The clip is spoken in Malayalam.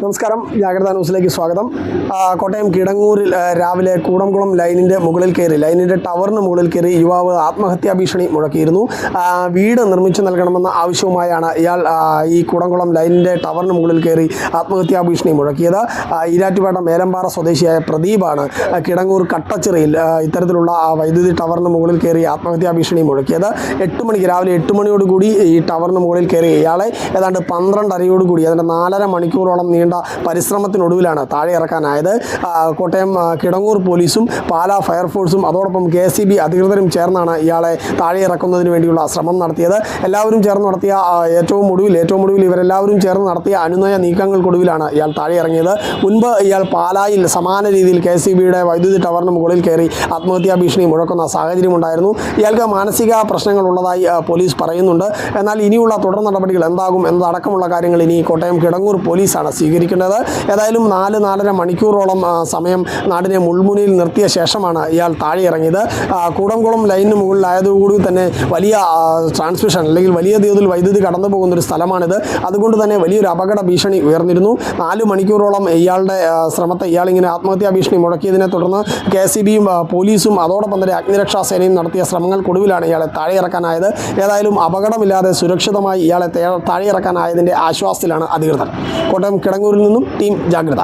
നമസ്കാരം, ജാഗ്രത ന്യൂസിലേക്ക് സ്വാഗതം. കോട്ടയം കിടങ്ങൂരിൽ രാവിലെ കൂടംകുളം ലൈനിൻ്റെ മുകളിൽ കയറി ലൈനിൻ്റെ ടവറിന് മുകളിൽ കയറി യുവാവ് ആത്മഹത്യാ ഭീഷണി മുഴക്കിയിരുന്നു. വീട് നിർമ്മിച്ചു നൽകണമെന്ന ആവശ്യവുമായാണ് ഇയാൾ ഈ കൂടംകുളം ലൈനിൻ്റെ ടവറിന് മുകളിൽ കയറി ആത്മഹത്യാ ഭീഷണി മുഴക്കിയത്. ഈരാറ്റുപേട്ട മേലമ്പാറ സ്വദേശിയായ പ്രദീപാണ് കിടങ്ങൂർ കട്ടച്ചിറയിൽ ഇത്തരത്തിലുള്ള വൈദ്യുതി ടവറിന് മുകളിൽ കയറി ആത്മഹത്യാ ഭീഷണി മുഴക്കിയത്. രാവിലെ 8 മണിയോടുകൂടി ഈ ടവറിന് മുകളിൽ കയറി ഇയാളെ ഏതാണ്ട് 12:30 അതിൻ്റെ 4.5 മണിക്കൂറോളം നീണ്ട പരിശ്രമത്തിനൊടുവിലാണ് താഴെ ഇറക്കാനായത്. കോട്ടയം കിടങ്ങൂർ പോലീസും പാലാ ഫയർഫോഴ്സും അതോടൊപ്പം KSEB അധികൃതരും ചേർന്നാണ് ഇയാളെ താഴെ ഇറക്കുന്നതിന് വേണ്ടിയുള്ള ശ്രമം നടത്തിയത്. എല്ലാവരും ചേർന്ന് നടത്തിയ ഏറ്റവും ഒടുവിൽ ഇവരെല്ലാവരും ചേർന്ന് നടത്തിയ അനുനയ നീക്കങ്ങൾക്കൊടുവിലാണ് ഇയാൾ താഴെ ഇറങ്ങിയത്. മുൻപ് ഇയാൾ പാലായിൽ സമാന രീതിയിൽ KSEBയുടെ വൈദ്യുതി ടവറിന് മുകളിൽ കയറി ആത്മഹത്യാ ഭീഷണി മുഴക്കുന്ന സാഹചര്യമുണ്ടായിരുന്നു. ഇയാൾക്ക് മാനസിക പ്രശ്നങ്ങളുള്ളതായി പോലീസ് പറയുന്നുണ്ട്. എന്നാൽ ഇനിയുള്ള തുടർ നടപടികൾ എന്താകും എന്നതടക്കമുള്ള കാര്യങ്ങൾ ഇനി കോട്ടയം കിടങ്ങൂർ പോലീസാണ് സ്വീകരിക്കുന്നത്. ഏതായാലും 4-4.5 മണിക്കൂറോളം സമയം നാടിനെ മുൾമുനയിൽ നിർത്തിയ ശേഷമാണ് ഇയാൾ താഴെ ഇറങ്ങിയത്. കൂടംകുളം ലൈനിന് മുകളിലായതുകൂടി തന്നെ വലിയ ട്രാൻസ്മിഷൻ അല്ലെങ്കിൽ വലിയ തോതിൽ വൈദ്യുതി കടന്നു പോകുന്നൊരു സ്ഥലമാണിത്. അതുകൊണ്ട് തന്നെ വലിയൊരു അപകട ഭീഷണി ഉയർന്നിരുന്നു. 4 മണിക്കൂറോളം ഇയാളുടെ ശ്രമത്തെ ഇയാളിങ്ങനെ ആത്മഹത്യാ ഭീഷണി മുടക്കിയതിനെ തുടർന്ന് KSEBയും പോലീസും അതോടൊപ്പം തന്നെ അഗ്നിരക്ഷാ സേനയും നടത്തിയ ശ്രമങ്ങൾക്കൊടുവിലാണ് ഇയാളെ താഴെ ഇറക്കാനായത്. ഏതായാലും അപകടമില്ലാതെ സുരക്ഷിതമായി ഇയാളെ താഴെ ഇറക്കാനായതിൻ്റെ ആശ്വാസത്തിലാണ് അധികൃതർ. കോട്ടയം കിടങ്ങൂരിൽ നിന്നും ടീം ജാഗ്രത.